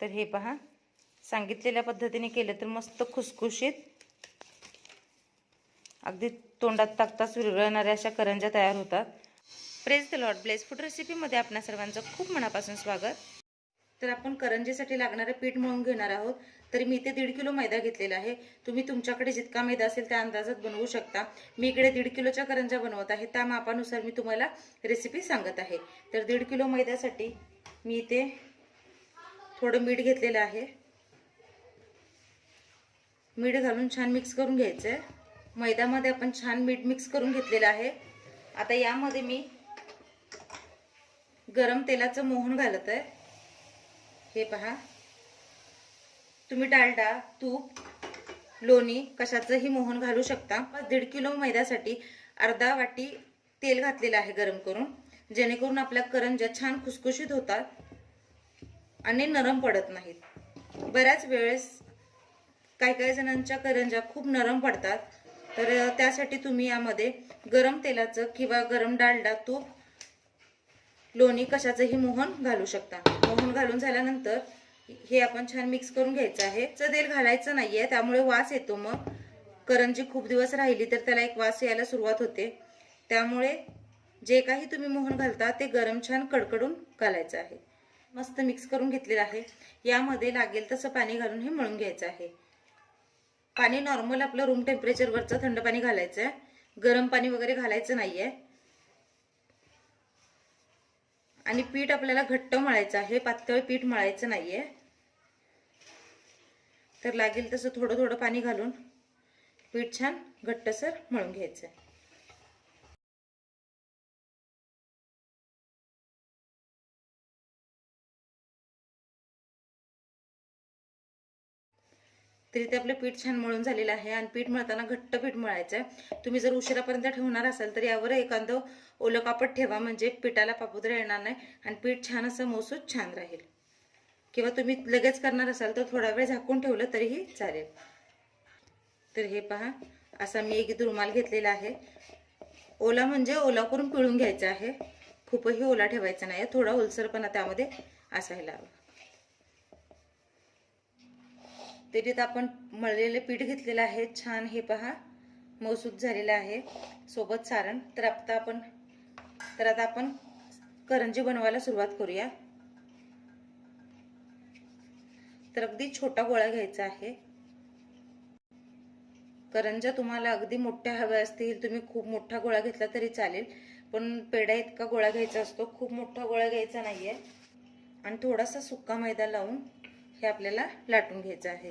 तर हे पहा, सांगितलेल्या पद्धतीने केलं तर मस्त खुसखुशीत, अगदी तोंडात टाकताच विरघळणाऱ्या अशा करंज्या तयार होतात. Praise the lord. Bless food रेसिपीमध्ये आपणा सर्वांचं खूप मनापासून स्वागत. तर आपण करंजीसाठी लागणारं पीठ मळून घेणार आहोत. तरी मी इथे 1.5 किलो मैदा घेतलेला आहे. तुम्ही तुमच्याकडे जितका मैदा असेल त्या अंदाजात बनवू शकता. मी इकडे 1.5 किलोच्या करंज्या बनवत आहे, त्या मापानुसार मी तुम्हाला रेसिपी सांगत आहे. तर 1.5 किलो मैद्यासाठी मी इथे थोडं मीठ घेतलेलं आहे. मीठ घालून छान मिक्स करून घ्यायचं आहे. मैद्यामध्ये आपण छान मीठ मिक्स करून घेतलेलं आहे. आता यामध्ये मी गरम तेलाचं मोहन घालत आहे. हे पहा, तुम्ही डालडा, तूप, लोणी कशाचंही मोहन घालू शकता. 1.5 किलो मैद्यासाठी अर्धा वाटी तेल घातलेलं आहे गरम करून, जेणेकरून आपल्या करंज्या छान खुसखुशीत होतात आणि नरम पडत नाहीत. बऱ्याच वेळेस काही जणांच्या करंज्या खूप नरम पडतात, तर त्यासाठी तुम्ही यामध्ये गरम तेलाचं किंवा गरम डालडा, तूप, लोणी कशाचंही मोहन घालू शकता. मोहन घालून झाल्यानंतर हे आपण छान मिक्स करून घ्यायचं आहे. तेल घालायचं नाहीये, त्यामुळे वास येतो. मग करंजी खूप दिवस राहिली तर त्याला एक वास यायला सुरुवात होते. त्यामुळे जे काही तुम्ही मोहन घालता ते गरम छान कडकडून घालायचं आहे. मस्त मिक्स करून घेतलेलं आहे. यामध्ये लागेल तसं पाणी घालून हे मळून घ्यायचं आहे. पाणी नॉर्मल आपलं रूम टेम्परेचरवरचं थंड पाणी घालायचं आहे. गरम पाणी वगैरे घालायचं नाहीये. आणि पीठ आपल्याला घट्ट मळायचं आहे, पातळ पीठ मळायचं नाहीये. तर लागेल तसं थोडं थोडं पाणी घालून पीठ छान घट्टसर मळून घ्यायचं आहे. तरी ते आपलं पीठ छान मळून झालेलं आहे. आणि पीठ मळताना घट्ट पीठ मळायचं आहे. तुम्ही जर उशिरापर्यंत ठेवणार असाल तर यावर एखादं ओलं कापड ठेवा, म्हणजे पिठाला पापुद्रा येणार नाही आणि पीठ छान असं मऊसूत छान राहील. किंवा तुम्ही लगेच करणार असाल तर थोडा वेळ झाकून ठेवलं तरीही चालेल. तर हे पहा, असा मी एक रुमाल घेतलेला आहे. ओला म्हणजे ओला करून पिळून घ्यायचा आहे. खूपही ओला ठेवायचा नाही, थोडा ओलसरपणा त्यामध्ये असायला हवा. त्याच्यात आपण मळलेले पीठ घेतलेलं आहे. छान हे पहा, मऊसूत झालेलं आहे, सोबत सारण. तर आता आपण करंजी बनवायला सुरुवात करूया. तर अगदी छोटा गोळा घ्यायचा आहे. करंज्या तुम्हाला अगदी मोठ्या हव्या असतील, तुम्ही खूप मोठा गोळा घेतला तरी चालेल, पण पेढा इतका गोळा घ्यायचा असतो, खूप मोठा गोळा घ्यायचा नाहीये. आणि थोडासा सुक्का मैदा लावून हे आपल्याला लाटून घ्यायचं आहे.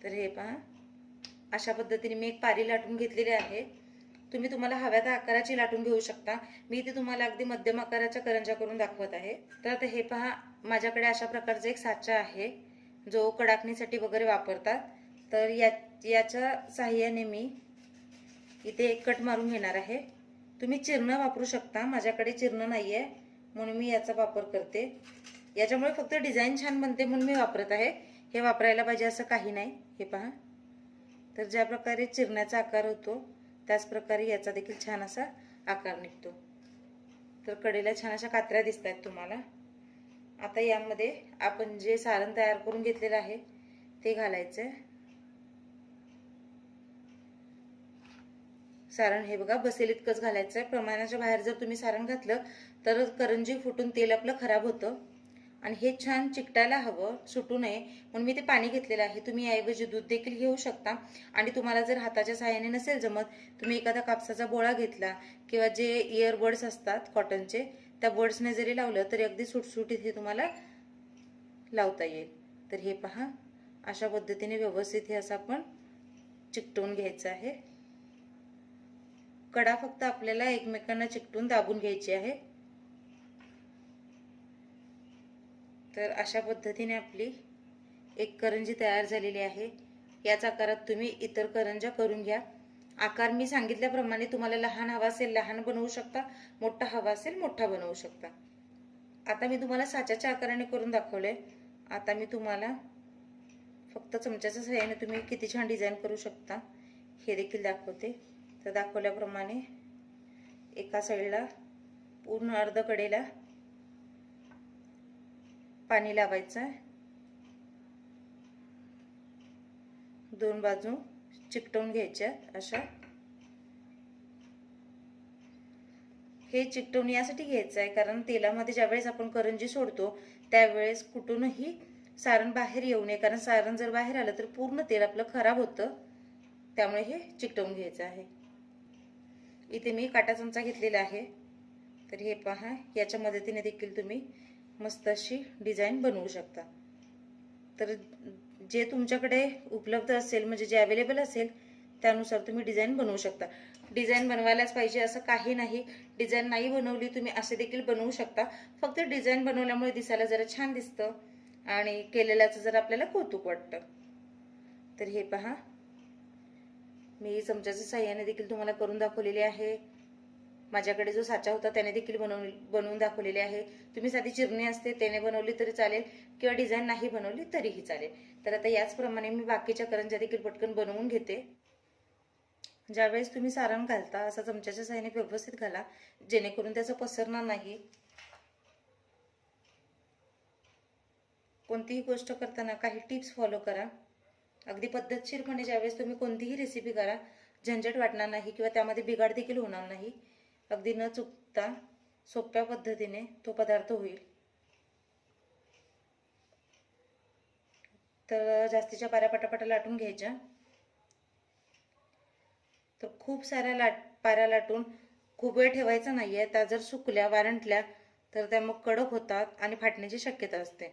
तर हे पहा, अशा पद्धतीने मी एक पारी लाटून घेतलेली आहे. तुम्ही तुम्हाला हव्या त्या आकाराची लाटून घेऊ शकता. मी इथे तुम्हाला अगदी मध्यम आकाराच्या करंज्या करून दाखवत आहे. तर आता हे पहा, माझ्याकडे अशा प्रकारचा एक साचा आहे जो कडाकणीसाठी वगैरे वापरतात. तर याच्या साहाय्याने मी इथे एक कट मारून घेणार आहे. तुम्ही चिरणं वापरू शकता, माझ्याकडे चिरणं नाहीये म्हणून मी याचा वापर करते. याच्यामुळे फक्त डिझाईन छान बनते म्हणून मी वापरत आहे. हे वापरायला पाहिजे असं काही नाही. हे पहा, तर ज्या प्रकारे चिरण्याचा आकार होतो त्याच प्रकारे याचा देखील छान असा आकार निघतो. तर कडेला छान अशा कात्र्या दिसत आहेत तुम्हाला. आता यामध्ये आपण जे सारण तयार करून घेतलेलं आहे ते घालायचं. सारण हे बघा, बसेल इतकंच घालायचं आहे. प्रमाणाच्या बाहेर जर तुम्ही सारण घातलं तर करंजी फुटून तेल आपलं खराब होतं. आणि हे छान चिकटायला हवं, सुटू नये म्हणून मी ते पाणी घेतलेलं आहे. तुम्ही याऐवजी दूध देखील घेऊ शकता. आणि तुम्हाला जर हाताच्या सहाय्याने नसेल जमत, तुम्ही एखादा कापसाचा बोळा घेतला किंवा जे इयरबड्स असतात कॉटनचे, त्या बड्सने जरी लावलं तरी अगदी सुटसुटीत हे तुम्हाला लावता येईल. तर हे पहा, अशा पद्धतीने व्यवस्थित हे असं आपण चिकटवून घ्यायचं आहे. कडा फक्त आपल्याला एकमेकांना चिकटून दाबून घ्यायची आहे. तर अशा पद्धतीने आपली एक करंजी तयार झालेली आहे. याच आकारात तुम्ही इतर करंज्या करून घ्या. आकार मी सांगितल्याप्रमाणे तुम्हाला लहान हवा असेल लहान बनवू शकता, मोठा हवा असेल मोठा बनवू शकता. आता मी तुम्हाला साच्याच्या आकाराने करून दाखवले. आता मी तुम्हाला फक्त चमच्याच्या सहाय्याने तुम्ही किती छान डिझाईन करू शकता हे देखील दाखवते. तर दाखवल्याप्रमाणे एका साईडला पूर्ण अर्ध कडेला पाणी लावायचं आहे. दोन बाजू चिकटवून घ्यायच्या अशा. हे चिकटवून यासाठी घ्यायचं आहे कारण तेलामध्ये ज्यावेळेस आपण करंजी सोडतो त्यावेळेस कुठूनही सारण बाहेर येऊ नये, कारण सारण जर बाहेर आलं तर पूर्ण तेल आपलं खराब होतं. त्यामुळे हे चिकटवून घ्यायचं आहे. इथे मी काटा चमचा घेतलेला आहे. तर हे पहा, याच्या मदतीने देखील तुम्ही मस्त अशी डिझाईन बनवू शकता. तर जे तुमच्याकडे उपलब्ध असेल म्हणजे जे अवेलेबल असेल त्यानुसार तुम्ही डिझाईन बनवू शकता. डिझाईन बनवायलाच पाहिजे असं काही नाही. डिझाईन नाही बनवली तुम्ही असे देखील बनवू शकता. फक्त डिझाईन बनवल्यामुळे दिसायला जरा छान दिसतं आणि केलेल्याचं जर आपल्याला कौतुक वाटतं. तर हे पहा, मी चमच्याच्या साह्याने देखील तुम्हाला करून दाखवलेले आहे. माझ्याकडे जो साचा होता त्याने देखील बनवून दाखवलेले आहे. तुम्ही साधी चिरणी असते त्याने बनवली तरी चालेल किंवा डिझाईन नाही बनवली तरीही चालेल. तर आता याचप्रमाणे मी बाकीच्या करंज्या देखील पटकन बनवून घेते. ज्यावेळेस तुम्ही सारण घालता असं चमच्याच्या साह्याने व्यवस्थित घाला जेणेकरून त्याचं पसरणार नाही. कोणतीही गोष्ट करताना काही टिप्स फॉलो करा. अगदी पद्धतशीरपणे ज्यावेळेस तुम्ही कोणतीही रेसिपी करा झंझट वाटणार नाही किंवा त्यामध्ये बिघाड देखील होणार नाही. अगदी न चुकता सोप्या पद्धतीने तो पदार्थ होईल. तर जास्तीच्या पाऱ्या पटापटा लाटून घ्यायच्या. तर खूप साऱ्या पाऱ्या लाटून खूप वेळ ठेवायचा नाहीये. त्या जर सुकल्या वारंटल्या तर त्या मग कडक होतात आणि फाटण्याची शक्यता असते.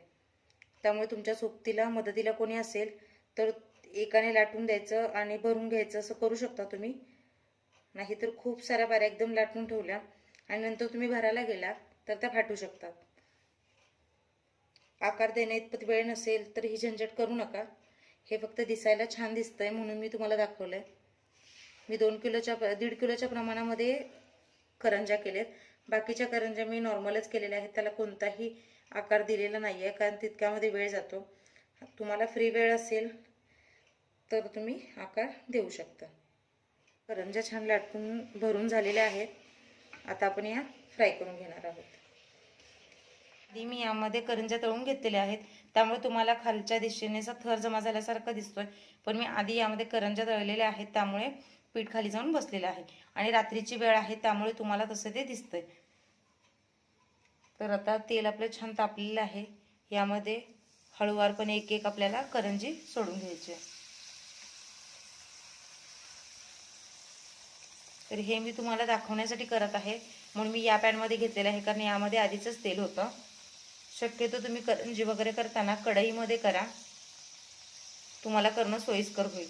त्यामुळे तुमच्या सोबतीला मदतीला कोणी असेल तर एकाने लाटून द्यायचं आणि भरून घ्यायचं असं करू शकता तुम्ही. नाहीतर खूप साऱ्या पाऱ्या एकदम लाटून ठेवल्या आणि नंतर तुम्ही भरायला गेला तर त्या फाटू शकतात. आकार देण्या इतपत वेळ नसेल तर ही झंझट करू नका. हे फक्त दिसायला छान दिसतंय म्हणून मी तुम्हाला दाखवलंय. मी 1.5 किलोच्या प्रमाणामध्ये करंज्या केलेत. बाकीच्या करंज्या मी नॉर्मलच केलेल्या आहेत. त्याला कोणताही आकार दिलेला नाही आहे कारण तितक्यामध्ये वेळ जातो. तुम्हाला फ्री वेळ असेल तर तुम्ही आकार देऊ शकता. करंज्या छान लाटून भरून झालेल्या आहेत. आता आपण या फ्राय करून घेणार आहोत. आधी मी यामध्ये करंज्या तळून घेतलेल्या आहेत त्यामुळे तुम्हाला खालच्या दिशेने थर जमा झाल्यासारखा दिसतोय. पण मी आधी यामध्ये करंज्या तळलेल्या आहेत त्यामुळे पीठ खाली जाऊन बसलेलं आहे आणि रात्रीची वेळ आहे त्यामुळे तुम्हाला तसं ते दिसतंय. तर आता तेल आपलं छान तापलेलं आहे. यामध्ये हळूवारपणे एक एक आपल्याला करंजी सोडून घ्यायची. तर हे मी तुम्हाला दाखवण्यासाठी करत आहे म्हणून मी या पॅनमध्ये घेतलेलं आहे कारण यामध्ये आधीच तेल होतं. शक्यतो तुम्ही करंजी वगैरे करताना कढईमध्ये करा, तुम्हाला करणं सोयीस्कर होईल.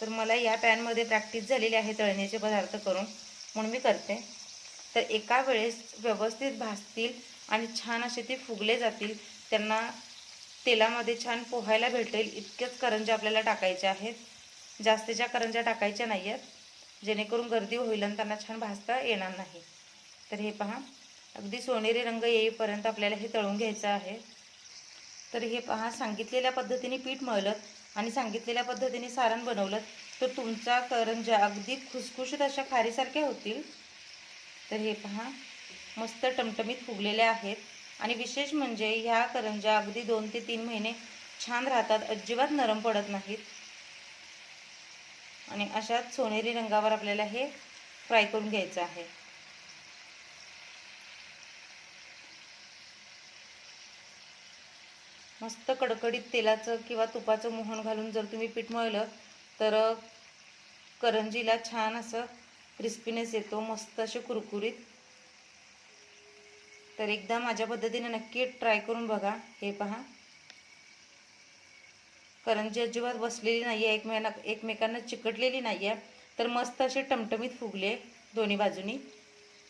तर मला या पॅनमध्ये प्रॅक्टिस झालेली आहे तळण्याचे पदार्थ करून म्हणून मी करते. तर एका वेळेस व्यवस्थित भाजतील आणि छान असे ते फुगले जातील. त्यांना तेलामध्ये छान पोहायला भेटेल इतकेच करंज्या आपल्याला टाकायच्या आहेत. जास्तीच्या करंज्या टाकायच्या नाही आहेत जेणेकरून गर्दी होईल आणि त्यांना छान भाजता येणार नाही. तर हे पहा, अगदी सोनेरी रंग येईपर्यंत आपल्याला हे तळून घ्यायचं आहे. तर हे पहा, सांगितलेल्या पद्धतीने पीठ मळलं आणि सांगितलेल्या पद्धतीने सारण बनवलं तर तुमचा करंज्या अगदी खुसखुशीत अशा खारीसारख्या होतील. तर हे पहा, मस्त टमटमीत फुगलेल्या आहेत आणि विशेष म्हणजे ह्या करंज्या अगदी 2 ते 3 महिने छान राहतात, अजिबात नरम पडत नाहीत. आणि अशाच सोनेरी रंगावर आपल्याला हे फ्राय करून घ्यायचं आहे. मस्त कडकडीत तेलाचं किंवा तुपाचं मोहन घालून जर तुम्ही पीठ मळलं तर करंजीला छान असं क्रिस्पीनेस येतो, मस्त असे कुरकुरीत. तर एकदा माझ्या पद्धतीने नक्की ट्राय करून बघा. हे पहा, करंजी अजिबात बसलेली नाही आहे, एकमेकांना चिकटलेली नाही आहे. तर मस्त असे टमटमीत फुगले दोन्ही बाजूनी.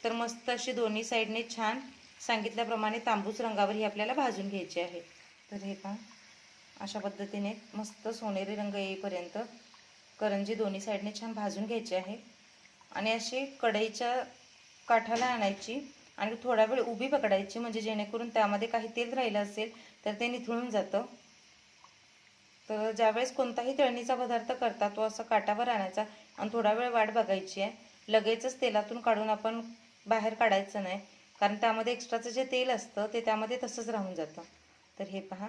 तर मस्त अशी दोन्ही साईडने छान सांगितल्याप्रमाणे तांबूस रंगावर ही आपल्याला भाजून घ्यायची आहे. तर हे पहा, अशा पद्धतीने मस्त सोनेरी रंग येईपर्यंत करंजी दोन्ही साईडने छान भाजून घ्यायची आहे. आणि अशी कढईच्या काठाला आणायची आणि थोडा वेळ उभी पकडायची म्हणजे जेणेकरून त्यामध्ये काही तेल राहिलं असेल तर ते निथळून जातं. तर ज्यावेळेस कोणताही तळणीचा पदार्थ करता तो असा काठावर आणायचा आणि थोडा वेळ वाट बघायची आहे. लगेचच तेलातून काढून आपण बाहेर काढायचं नाही, कारण त्यामध्ये एक्स्ट्राचं जे तेल असतं ते त्यामध्ये तसंच राहून जातं. तर हे पहा,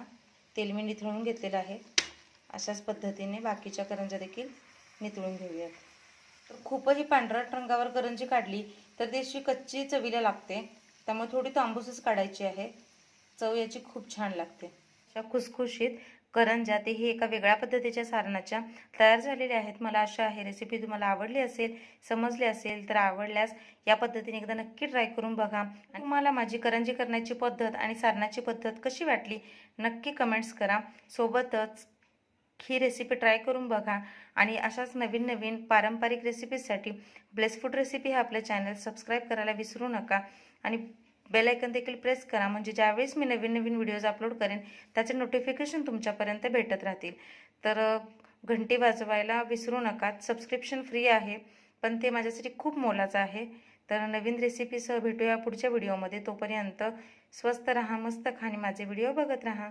तेल मी निथळून घेतलेलं आहे. अशाच पद्धतीने बाकीच्या करंज्या देखील निथळून घेऊयात. तर खूपही पांढरट रंगावर करंजी काढली तर ती अशी कच्ची चवीला लागते, त्यामुळे थोडी तांबूसच काढायची आहे. चव याची खूप छान लागते. अशा खुसखुशीत करंज्या तेही एका वेगळ्या पद्धतीच्या सारणाच्या तयार झालेल्या आहेत. मला आशा आहे रेसिपी तुम्हाला आवडली असेल, समजली असेल. तर आवडल्यास या पद्धतीने एकदा नक्की ट्राय करून बघा. आणि तुम्हाला माझी करंजी करण्याची पद्धत आणि सारणाची पद्धत कशी वाटली नक्की कमेंट्स करा. सोबतच ही रेसिपी ट्राय करून बघा आणि अशाच नवीन नवीन पारंपरिक रेसिपीजसाठी ब्लेस फूड रेसिपी हे आपलं चॅनल सबस्क्राईब करायला विसरू नका आणि बेल आयकन देखील प्रेस करा, म्हणजे ज्यावेळेस मी नवीन नवीन व्हिडिओज अपलोड करेन त्याचे नोटिफिकेशन तुमच्यापर्यंत भेटत राहतील. तर घंटी वाजवायला विसरू नका. सबस्क्रिप्शन फ्री आहे, पण ते माझ्यासाठी खूप मोलाचं आहे. तर नवीन रेसिपीसह भेटूया पुढच्या व्हिडिओमध्ये. तोपर्यंत स्वस्त राहा, मस्त खा आणि माझे व्हिडिओ बघत राहा.